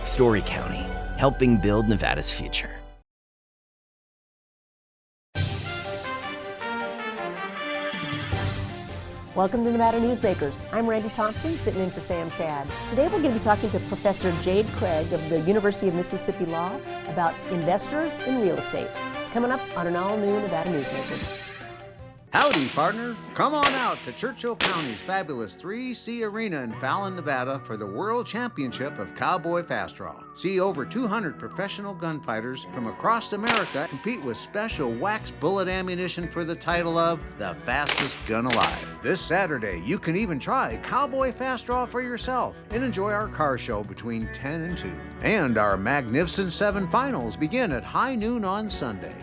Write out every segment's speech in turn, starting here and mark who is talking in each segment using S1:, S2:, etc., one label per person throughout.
S1: Story County, helping build Nevada's future.
S2: Welcome to Nevada Newsmakers. I'm Randi Thompson, sitting in for Sam Shad. Today we're going to be talking to Professor Jade Craig of the University of Mississippi Law about investors in real estate. Coming up on an all-new Nevada Newsmakers.
S3: Howdy, partner. Come on out to Churchill County's fabulous 3C Arena in Fallon, Nevada for the World Championship of Cowboy Fast Draw. See over 200 professional gunfighters from across America compete with special wax bullet ammunition for the title of the fastest gun alive. This Saturday, you can even try Cowboy Fast Draw for yourself and enjoy our car show between 10 and 2. And our Magnificent 7 finals begin at high noon on Sunday.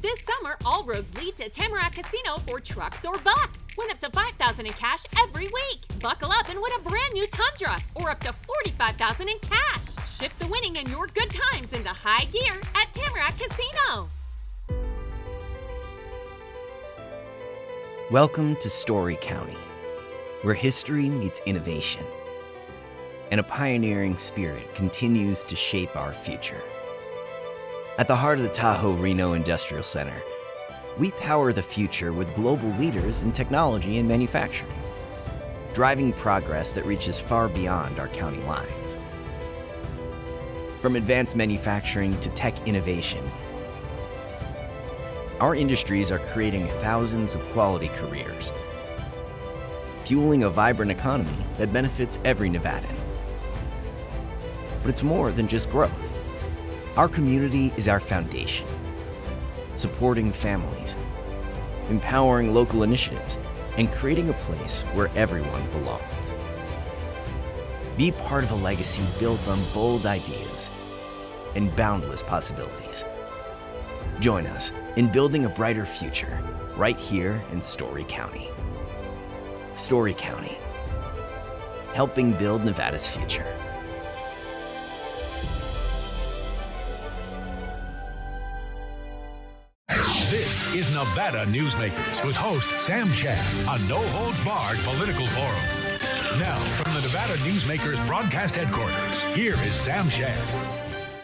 S4: This summer, all roads lead to Tamarack Casino for trucks or bucks. Win up to $5,000 in cash every week. Buckle up and win a brand new Tundra or up to $45,000 in cash. Shift the winning and your good times into high gear at Tamarack Casino.
S1: Welcome to Story County, where history meets innovation, and a pioneering spirit continues to shape our future. At the heart of the Tahoe Reno Industrial Center, we power the future with global leaders in technology and manufacturing, driving progress that reaches far beyond our county lines. From advanced manufacturing to tech innovation, our industries are creating thousands of quality careers, fueling a vibrant economy that benefits every Nevadan. But it's more than just growth. Our community is our foundation, supporting families, empowering local initiatives, and creating a place where everyone belongs. Be part of a legacy built on bold ideas and boundless possibilities. Join us in building a brighter future right here in Story County. Story County, helping build Nevada's future.
S5: This is Nevada Newsmakers with host Sam Shad, a no-holds-barred political forum. Now, from the Nevada Newsmakers broadcast headquarters, here is Sam Shad.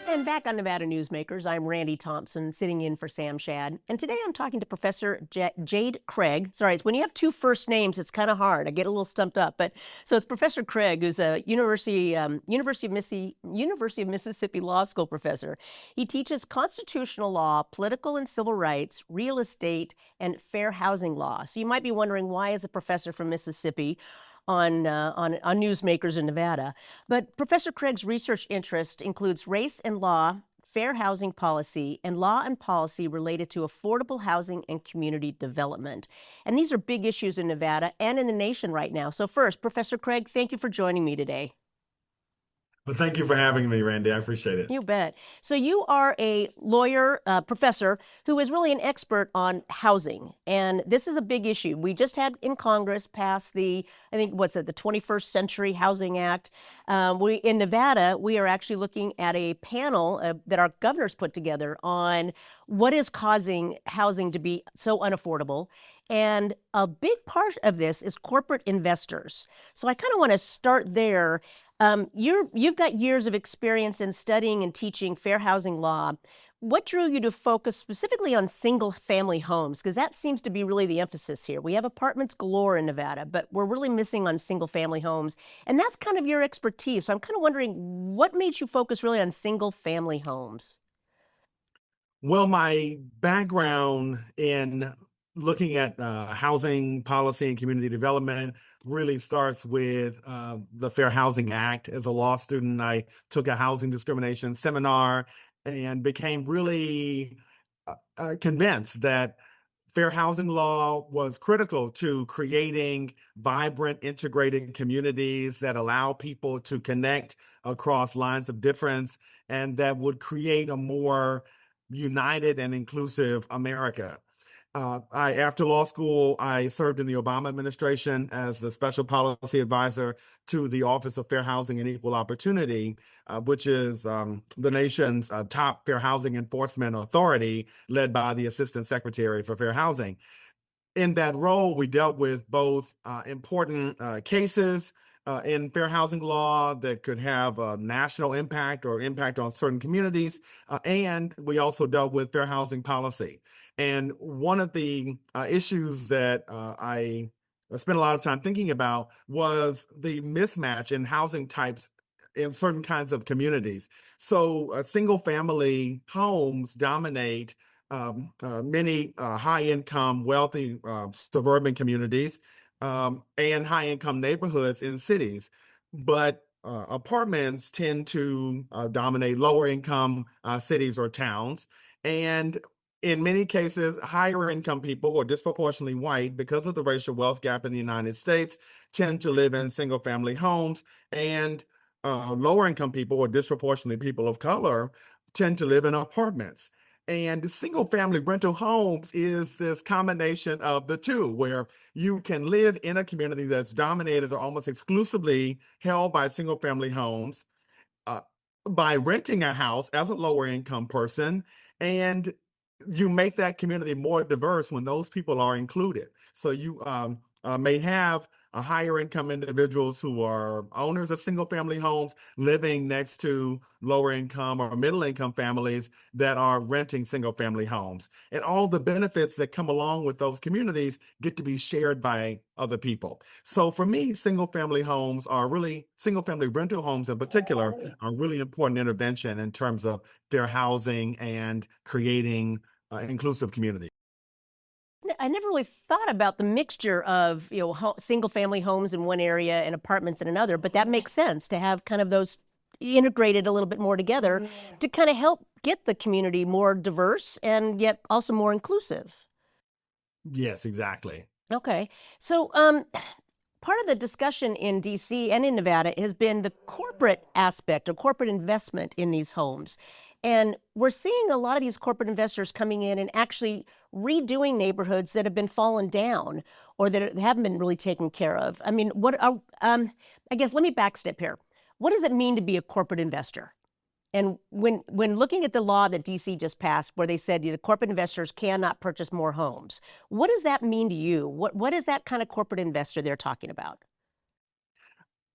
S2: And back on Nevada Newsmakers, I'm Randi Thompson, sitting in for Sam Shad. And today I'm talking to Professor Jade Craig. Sorry, when you have two first names, it's kind of hard. I get a little stumped up. But so it's Professor Craig, who's a University of Mississippi Law School professor. He teaches constitutional law, political and civil rights, real estate, and fair housing law. So you might be wondering, why is a professor from Mississippi on Newsmakers in Nevada? But Professor Craig's research interest includes race and law, fair housing policy, and law and policy related to affordable housing and community development. And these are big issues in Nevada and in the nation right now. So first, Professor Craig, thank you for joining me today.
S6: Well, thank you for having me, Randi. I appreciate it.
S2: You bet. So you are a lawyer, professor, who is really an expert on housing. And this is a big issue. We just had in Congress pass the 21st Century Housing Act. In Nevada, we are actually looking at a panel that our governor's put together on what is causing housing to be so unaffordable. And a big part of this is corporate investors. So I kind of want to start there. You've got years of experience in studying and teaching fair housing law. What drew you to focus specifically on single-family homes? Because that seems to be really the emphasis here. We have apartments galore in Nevada, but we're really missing on single-family homes. And that's kind of your expertise. So I'm kind of wondering, what made you focus really on single-family homes?
S6: Well, my background in looking at housing policy and community development really starts with the Fair Housing Act. As a law student, I took a housing discrimination seminar and became really convinced that fair housing law was critical to creating vibrant, integrated communities that allow people to connect across lines of difference and that would create a more united and inclusive America. After law school, I served in the Obama administration as the special policy advisor to the Office of Fair Housing and Equal Opportunity, which is the nation's top fair housing enforcement authority, led by the Assistant Secretary for Fair Housing. In that role, we dealt with both important cases in fair housing law that could have a national impact or impact on certain communities. And we also dealt with fair housing policy. And one of the issues that I spent a lot of time thinking about was the mismatch in housing types in certain kinds of communities. So single family homes dominate many high income, wealthy suburban communities and high income neighborhoods in cities. But apartments tend to dominate lower income cities or towns. And in many cases, higher income people who are disproportionately white because of the racial wealth gap in the United States tend to live in single family homes. And lower income people or disproportionately people of color tend to live in apartments. And single family rental homes is this combination of the two, where you can live in a community that's dominated or almost exclusively held by single family homes uh, by renting a house as a lower income person. And you make that community more diverse when those people are included. So you may have higher income individuals who are owners of single family homes living next to lower income or middle income families that are renting single family homes. And all the benefits that come along with those communities get to be shared by other people. So for me, single family rental homes in particular are really important intervention in terms of fair housing and creating inclusive community.
S2: I never really thought about the mixture of, single family homes in one area and apartments in another, but that makes sense to have kind of those integrated a little bit more together to kind of help get the community more diverse and yet also more inclusive.
S6: Yes, exactly.
S2: Okay. So, part of the discussion in DC and in Nevada has been the corporate aspect or corporate investment in these homes. And we're seeing a lot of these corporate investors coming in and actually redoing neighborhoods that have been fallen down or that haven't been really taken care of. I mean, I guess let me backstep here. What does it mean to be a corporate investor? And when looking at the law that DC just passed, where they said the corporate investors cannot purchase more homes, what does that mean to you? What is that kind of corporate investor they're talking about?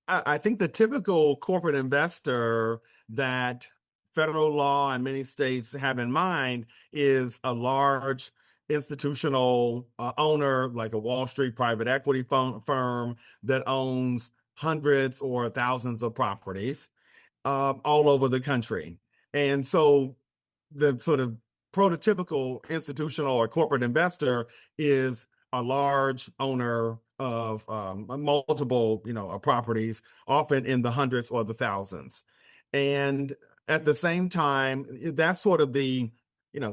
S6: I think the typical corporate investor that federal law and many states have in mind is a large institutional owner, like a Wall Street private equity firm that owns hundreds or thousands of properties all over the country. And so the sort of prototypical institutional or corporate investor is a large owner of multiple, properties, often in the hundreds or the thousands. And at the same time, that's sort of the,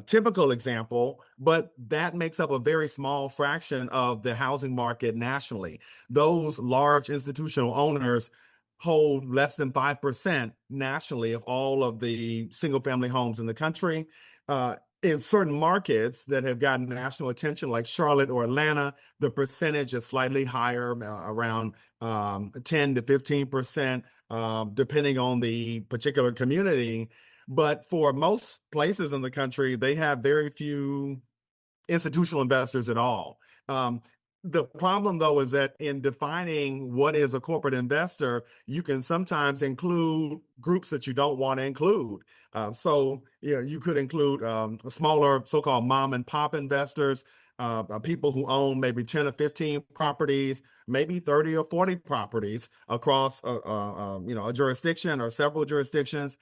S6: typical example, but that makes up a very small fraction of the housing market nationally. Those large institutional owners hold less than 5% nationally of all of the single family homes in the country. In certain markets that have gotten national attention, like Charlotte or Atlanta, the percentage is slightly higher, around 10 to 15%, depending on the particular community. But for most places in the country, they have very few institutional investors at all. The problem, though, is that in defining what is a corporate investor, you can sometimes include groups that you don't want to include. So you could include smaller so-called mom and pop investors, people who own maybe 10 or 15 properties, maybe 30 or 40 properties across a jurisdiction or several jurisdictions.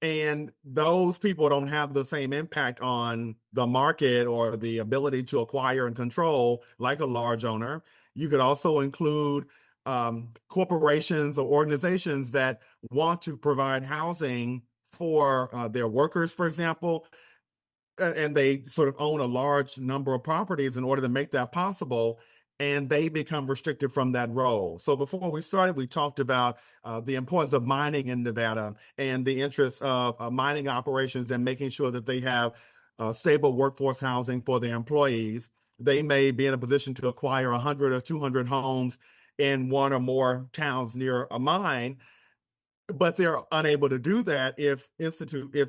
S6: And those people don't have the same impact on the market or the ability to acquire and control like a large owner. You could also include corporations or organizations that want to provide housing for their workers, for example, and they sort of own a large number of properties in order to make that possible. And they become restricted from that role. So before we started, we talked about the importance of mining in Nevada and the interest of mining operations and making sure that they have stable workforce housing for their employees. They may be in a position to acquire 100 or 200 homes in one or more towns near a mine, but they're unable to do that if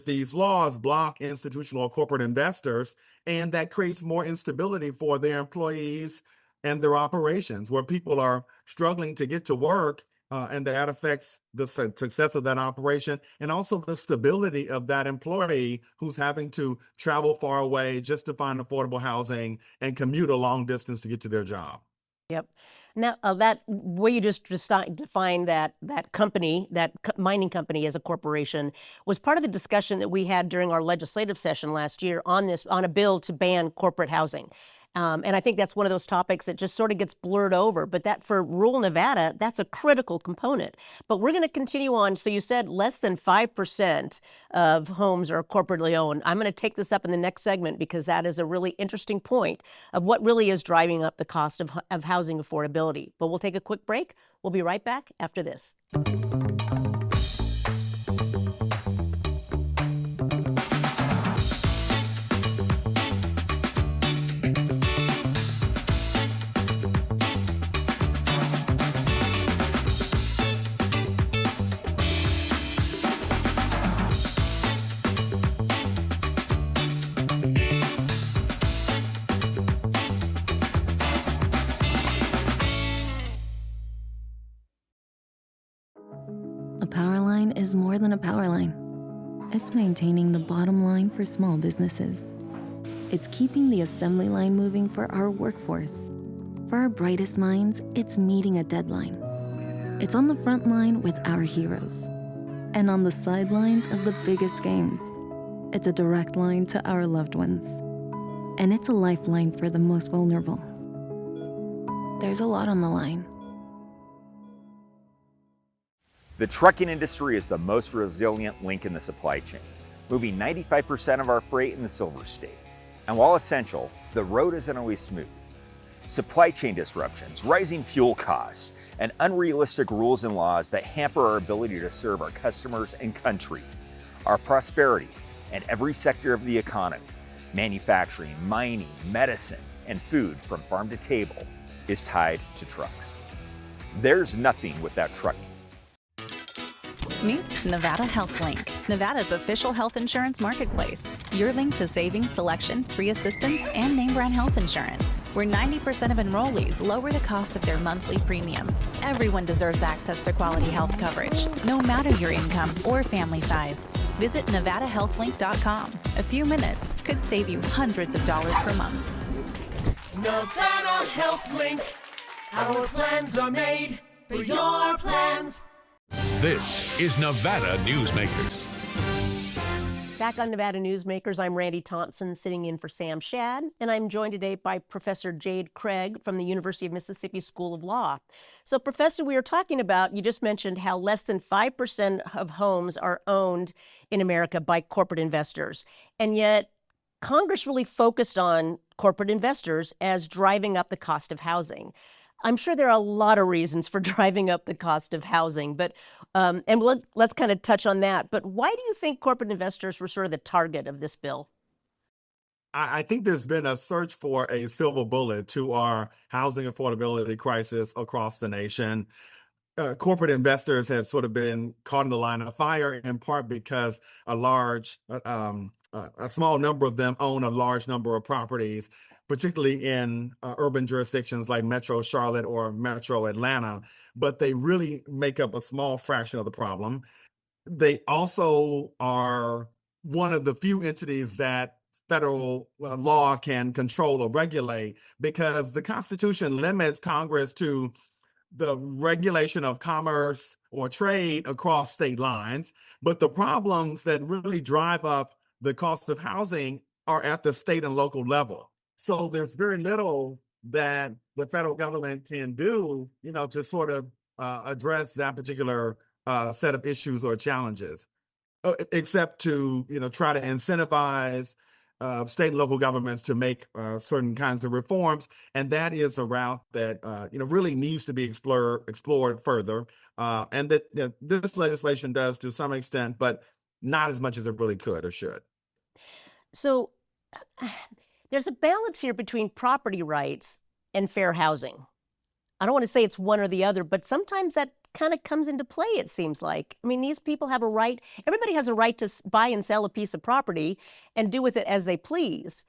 S6: these laws block institutional or corporate investors, and that creates more instability for their employees and their operations, where people are struggling to get to work and that affects the success of that operation and also the stability of that employee who's having to travel far away just to find affordable housing and commute a long distance to get to their job.
S2: Yep. Now, that way you just define that company, mining company as a corporation, was part of the discussion that we had during our legislative session last year on a bill to ban corporate housing. And I think that's one of those topics that just sort of gets blurred over. But that for rural Nevada, that's a critical component. But we're going to continue on. So you said less than 5% of homes are corporately owned. I'm going to take this up in the next segment because that is a really interesting point of what really is driving up the cost of housing affordability. But we'll take a quick break. We'll be right back after this.
S7: A power line is more than a power line. It's maintaining the bottom line for small businesses. It's keeping the assembly line moving for our workforce. For our brightest minds, it's meeting a deadline. It's on the front line with our heroes. And on the sidelines of the biggest games. It's a direct line to our loved ones. And it's a lifeline for the most vulnerable. There's a lot on the line.
S8: The trucking industry is the most resilient link in the supply chain, moving 95% of our freight in the Silver State. And while essential, the road isn't always smooth. Supply chain disruptions, rising fuel costs, and unrealistic rules and laws that hamper our ability to serve our customers and country. Our prosperity and every sector of the economy, manufacturing, mining, medicine, and food from farm to table, is tied to trucks. There's nothing without trucking.
S9: Meet Nevada Health Link, Nevada's official health insurance marketplace. Your link to savings, selection, free assistance, and name brand health insurance, where 90% of enrollees lower the cost of their monthly premium. Everyone deserves access to quality health coverage, no matter your income or family size. Visit NevadaHealthLink.com. A few minutes could save you hundreds of dollars per month.
S10: Nevada Health Link. Our plans are made for your plans.
S5: This is Nevada Newsmakers.
S2: Back on Nevada Newsmakers, I'm Randi Thompson, sitting in for Sam Shad, and I'm joined today by Professor Jade Craig from the University of Mississippi School of Law. So, Professor, we were talking about, you just mentioned how less than 5% of homes are owned in America by corporate investors, and yet Congress really focused on corporate investors as driving up the cost of housing. I'm sure there are a lot of reasons for driving up the cost of housing, but and let's kind of touch on that. But why do you think corporate investors were sort of the target of this bill?
S6: I think there's been a search for a silver bullet to our housing affordability crisis across the nation. Corporate investors have sort of been caught in the line of fire, in part because a small number of them own a large number of properties, particularly in urban jurisdictions like Metro Charlotte or Metro Atlanta, but they really make up a small fraction of the problem. They also are one of the few entities that federal law can control or regulate, because the Constitution limits Congress to the regulation of commerce or trade across state lines. But the problems that really drive up the cost of housing are at the state and local level. So there's very little that the federal government can do, to sort of address that particular set of issues or challenges, except to, try to incentivize state and local governments to make certain kinds of reforms. And that is a route that, really needs to be explored further. And that this legislation does to some extent, but not as much as it really could or should.
S2: So there's a balance here between property rights and fair housing. I don't want to say it's one or the other, but sometimes that kind of comes into play, it seems like. I mean, these people have a right, everybody has a right to buy and sell a piece of property and do with it as they please.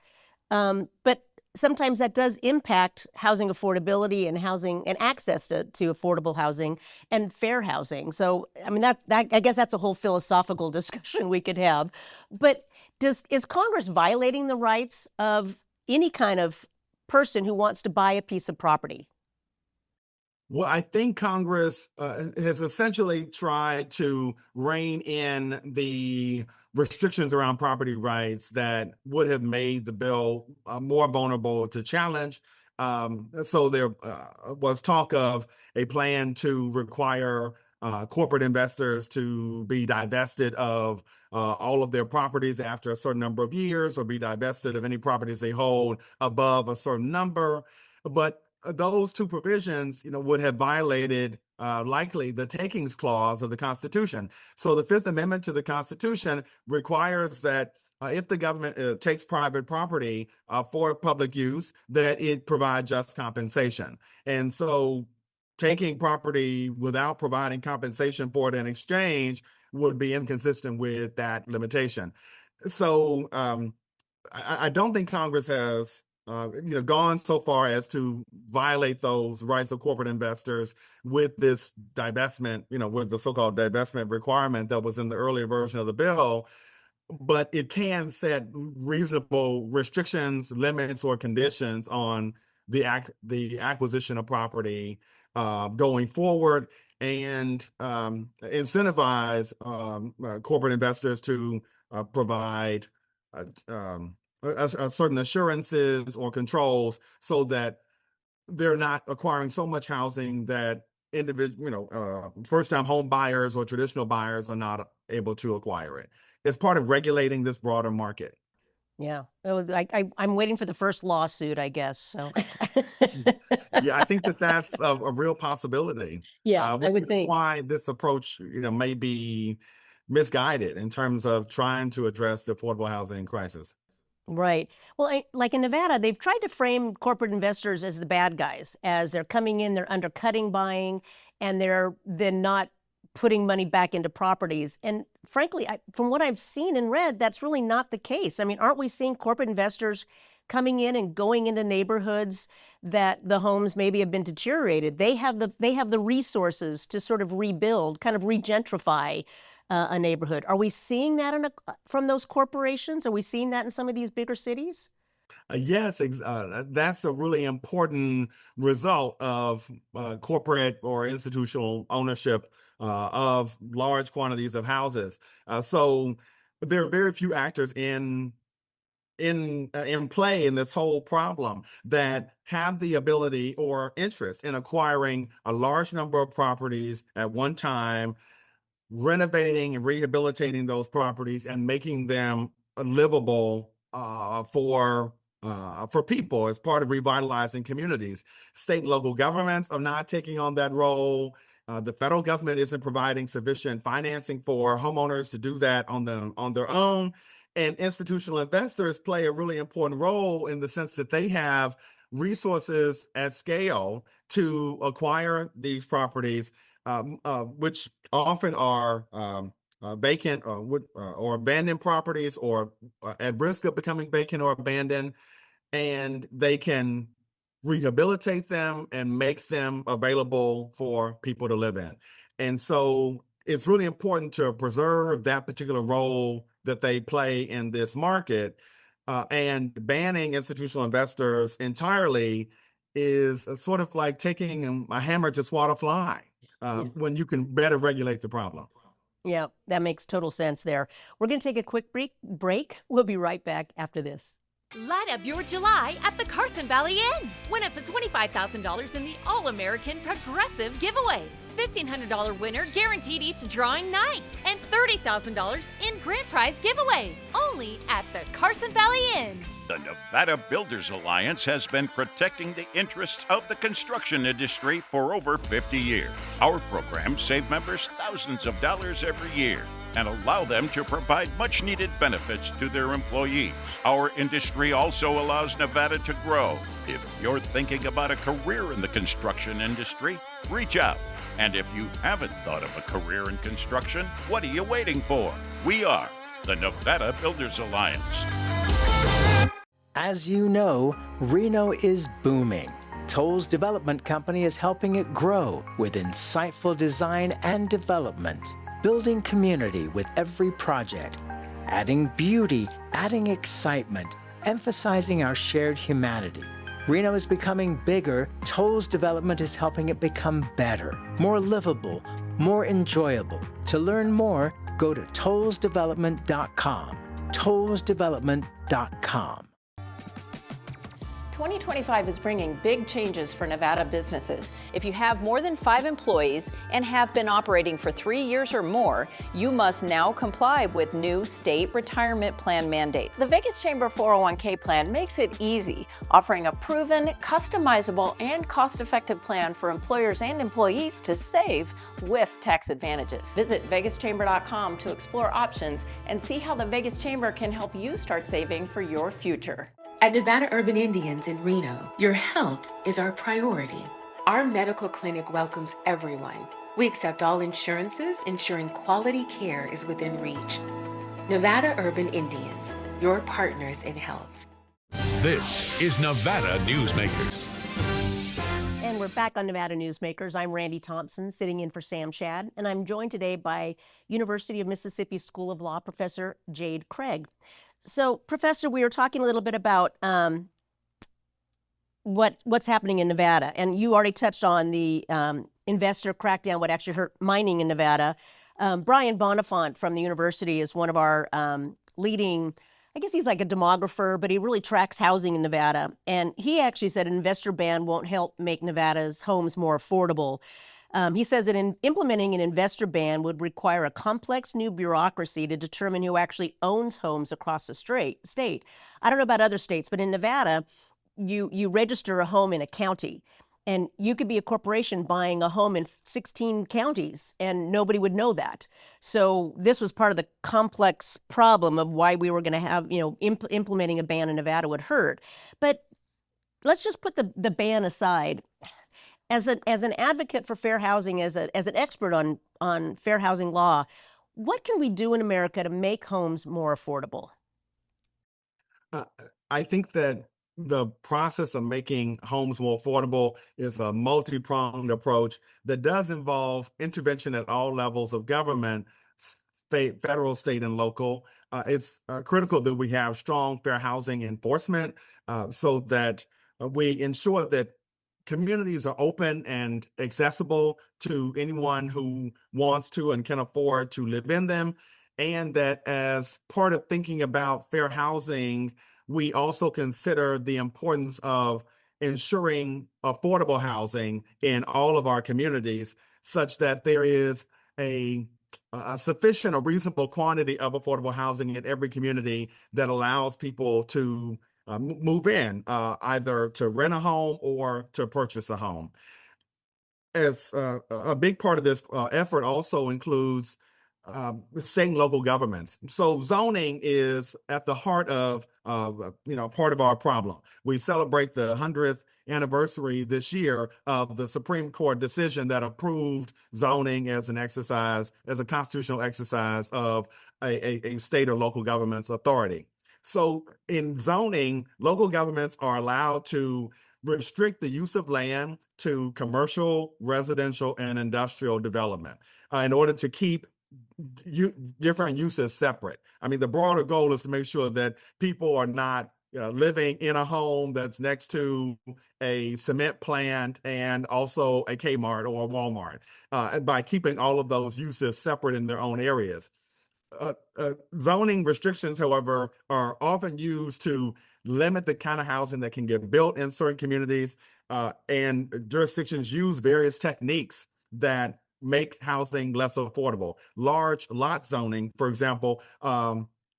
S2: But sometimes that does impact housing affordability and housing and access to affordable housing and fair housing. So, I mean, that I guess that's a whole philosophical discussion we could have. But is Congress violating the rights of any kind of person who wants to buy a piece of property?
S6: Well, I think Congress has essentially tried to rein in the restrictions around property rights that would have made the bill more vulnerable to challenge. So there was talk of a plan to require corporate investors to be divested of all of their properties after a certain number of years, or be divested of any properties they hold above a certain number. But those two provisions, would have violated likely the takings clause of the Constitution. So the Fifth Amendment to the Constitution requires that if the government takes private property for public use, that it provide just compensation. And so taking property without providing compensation for it in exchange would be inconsistent with that limitation. So I don't think Congress has gone so far as to violate those rights of corporate investors with this divestment, with the so-called divestment requirement that was in the earlier version of the bill. But it can set reasonable restrictions, limits, or conditions on the acquisition of property going forward, and incentivize corporate investors to provide certain assurances or controls, so that they're not acquiring so much housing that first-time home buyers or traditional buyers are not able to acquire it. It's part of regulating this broader market.
S2: Yeah, I'm waiting for the first lawsuit, I guess. So,
S6: yeah, I think that's a real possibility.
S2: Yeah,
S6: which
S2: I would
S6: is
S2: think.
S6: why this approach, may be misguided in terms of trying to address the affordable housing crisis.
S2: Right. Well, like in Nevada, they've tried to frame corporate investors as the bad guys, as they're coming in, they're undercutting buying, and they're then not putting money back into properties. And frankly, from what I've seen and read, that's really not the case. I mean, aren't we seeing corporate investors coming in and going into neighborhoods that the homes maybe have been deteriorated? They have the resources to sort of rebuild, kind of regentrify a neighborhood. Are we seeing that from those corporations? Are we seeing that in some of these bigger cities?
S6: Yes, that's a really important result of corporate or institutional ownership of large quantities of houses. So there are very few actors in play in this whole problem that have the ability or interest in acquiring a large number of properties at one time, renovating and rehabilitating those properties, and making them livable for people as part of revitalizing communities. State and local governments are not taking on that role. The federal government isn't providing sufficient financing for homeowners to do that on their own. And institutional investors play a really important role in the sense that they have resources at scale to acquire these properties, which often are vacant or abandoned properties, or at risk of becoming vacant or abandoned, and they can rehabilitate them and make them available for people to live in. And so it's really important to preserve that particular role that they play in this market. And banning institutional investors entirely is sort of like taking a hammer to swat a fly when you can better regulate the problem.
S2: Yeah, that makes total sense there. We're going to take a quick break. We'll be right back after this.
S4: Light up your July at the Carson Valley Inn. Win up to $25,000 in the All-American Progressive giveaways. $1,500 winner guaranteed each drawing night. And $30,000 in grand prize giveaways. Only at the Carson Valley Inn.
S11: The Nevada Builders Alliance has been protecting the interests of the construction industry for over 50 years. Our programs save members thousands of dollars every year and allow them to provide much-needed benefits to their employees. Our industry also allows Nevada to grow. If you're thinking about a career in the construction industry, reach out. And if you haven't thought of a career in construction, what are you waiting for? We are the Nevada Builders Alliance.
S12: As you know, Reno is booming. Toll's development company is helping it grow with insightful design and development, building community with every project, adding beauty, adding excitement, emphasizing our shared humanity. Reno is becoming bigger. Toll's development is helping it become better, more livable, more enjoyable. To learn more, go to tollsdevelopment.com. tollsdevelopment.com.
S13: 2025 is bringing big changes for Nevada businesses. If you have more than 5 employees and have been operating for 3 years or more, you must now comply with new state retirement plan mandates. The Vegas Chamber 401k plan makes it easy, offering a proven, customizable, and cost-effective plan for employers and employees to save with tax advantages. Visit vegaschamber.com to explore options and see how the Vegas Chamber can help you start saving for your future.
S14: At Nevada Urban Indians in Reno, your health is our priority. Our medical clinic welcomes everyone. We accept all insurances, ensuring quality care is within reach. Nevada Urban Indians, your partners in health.
S5: This is Nevada Newsmakers.
S2: And we're back on Nevada Newsmakers. I'm Randi Thompson, sitting in for Sam Shad, and I'm joined today by University of Mississippi School of Law Professor Jade Craig. So, Professor, we were talking a little bit about what's happening in Nevada, and you already touched on the investor crackdown, what actually hurt mining in Nevada. Brian Bonifant from the university is one of our leading, I guess he's like a demographer, but he really tracks housing in Nevada. And he actually said an investor ban won't help make Nevada's homes more affordable. He says that implementing an investor ban would require a complex new bureaucracy to determine who actually owns homes across the state. I don't know about other states, but in Nevada, you register a home in a county, and you could be a corporation buying a home in 16 counties, and nobody would know that. So this was part of the complex problem of why we were going to have, implementing a ban in Nevada would hurt. But let's just put the ban aside. As an advocate for fair housing, as an expert on fair housing law, what can we do in America to make homes more affordable?
S6: I think that the process of making homes more affordable is a multi-pronged approach that does involve intervention at all levels of government, state, federal, state, and local. It's critical that we have strong fair housing enforcement so that we ensure that communities are open and accessible to anyone who wants to and can afford to live in them. And that as part of thinking about fair housing, we also consider the importance of ensuring affordable housing in all of our communities, such that there is a sufficient or reasonable quantity of affordable housing in every community that allows people to move in, either to rent a home or to purchase a home. As a big part of this effort also includes state and local governments. So zoning is at the heart of part of our problem. We celebrate the 100th anniversary this year of the Supreme Court decision that approved zoning as an exercise, as a constitutional exercise of a state or local government's authority. So in zoning, local governments are allowed to restrict the use of land to commercial, residential, and industrial development in order to keep different uses separate. I mean, the broader goal is to make sure that people are not living in a home that's next to a cement plant and also a Kmart or a Walmart, and by keeping all of those uses separate in their own areas. Zoning restrictions, however, are often used to limit the kind of housing that can get built in certain communities, and jurisdictions use various techniques that make housing less affordable. Large lot zoning, for example,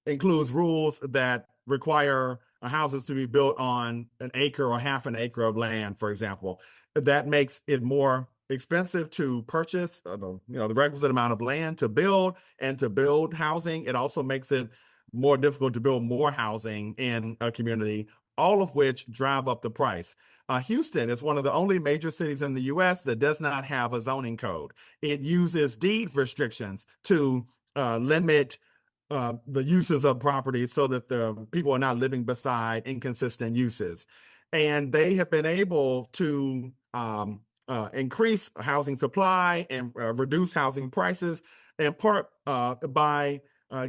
S6: includes rules that require houses to be built on an acre or half an acre of land, for example. That makes it more expensive to purchase the requisite amount of land to build and to build housing. It also makes it more difficult to build more housing in a community, all of which drive up the price. Houston is one of the only major cities in the U.S. that does not have a zoning code. It uses deed restrictions to limit the uses of property so that the people are not living beside inconsistent uses. And they have been able to increase housing supply and reduce housing prices, in part by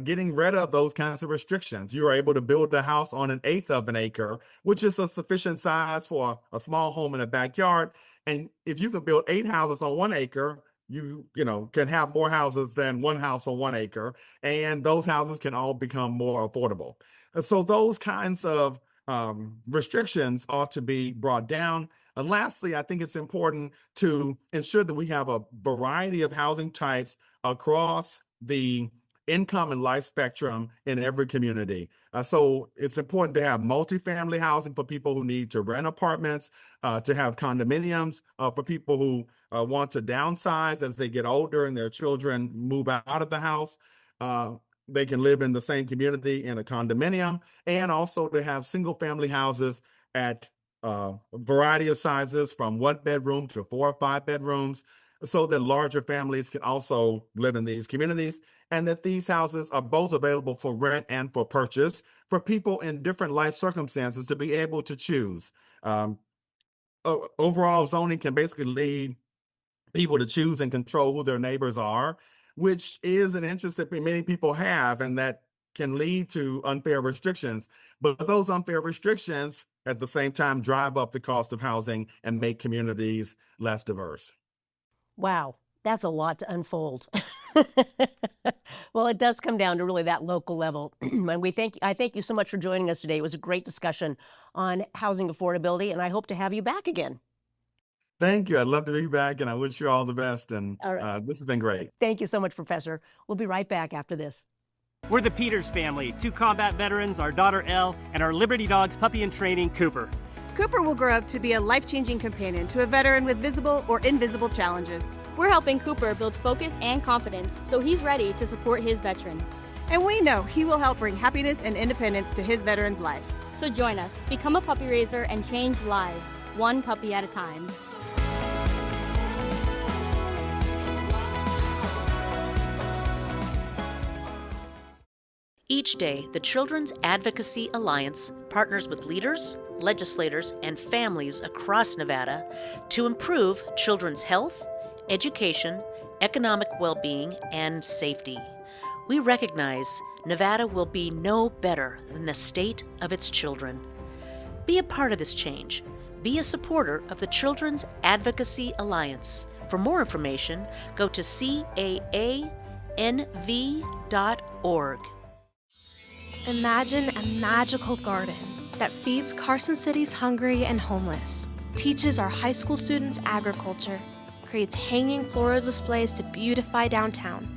S6: getting rid of those kinds of restrictions. You are able to build a house on 1/8 of an acre, which is a sufficient size for a small home in a backyard. And if you can build 8 houses on 1 acre, you can have more houses than 1 house on 1 acre, and those houses can all become more affordable. And so those kinds of restrictions ought to be brought down. And lastly, I think it's important to ensure that we have a variety of housing types across the income and life spectrum in every community. So it's important to have multifamily housing for people who need to rent apartments, to have condominiums for people who want to downsize as they get older and their children move out of the house. They can live in the same community in a condominium, and also to have single family houses at a variety of sizes from 1 bedroom to 4 or 5 bedrooms, so that larger families can also live in these communities, and that these houses are both available for rent and for purchase for people in different life circumstances to be able to choose. Overall zoning can basically lead people to choose and control who their neighbors are, which is an interest that many people have, and that can lead to unfair restrictions. But those unfair restrictions at the same time drive up the cost of housing and make communities less diverse.
S2: Wow, that's a lot to unfold. Well, it does come down to really that local level. And I thank you so much for joining us today. It was a great discussion on housing affordability, and I hope to have you back again.
S6: Thank you. I'd love to be back, and I wish you all the best. And
S2: All right.
S6: This has been great.
S2: Thank you so much, Professor. We'll be right back after this.
S15: We're the Peters family, 2 combat veterans, our daughter Elle, and our Liberty Dogs puppy in training, Cooper.
S16: Cooper will grow up to be a life-changing companion to a veteran with visible or invisible challenges.
S17: We're helping Cooper build focus and confidence so he's ready to support his veteran.
S16: And we know he will help bring happiness and independence to his veteran's life.
S17: So join us, become a puppy raiser, and change lives, one puppy at a time.
S18: Each day, the Children's Advocacy Alliance partners with leaders, legislators, and families across Nevada to improve children's health, education, economic well-being, and safety. We recognize Nevada will be no better than the state of its children. Be a part of this change. Be a supporter of the Children's Advocacy Alliance. For more information, go to caanv.org.
S19: Imagine a magical garden that feeds Carson City's hungry and homeless, teaches our high school students agriculture, creates hanging floral displays to beautify downtown,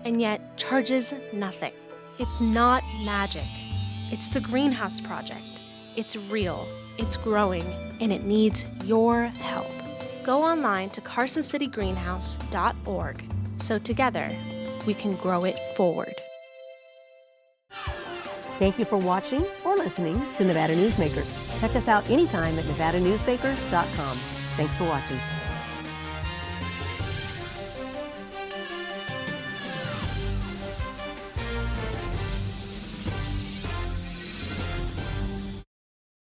S19: and yet charges nothing. It's not magic. It's the Greenhouse Project. It's real, it's growing, and it needs your help. Go online to carsоncitygreenhouse.org so together we can grow it forward.
S2: Thank you for watching or listening to Nevada Newsmakers. Check us out anytime at NevadaNewsmakers.com. Thanks for watching.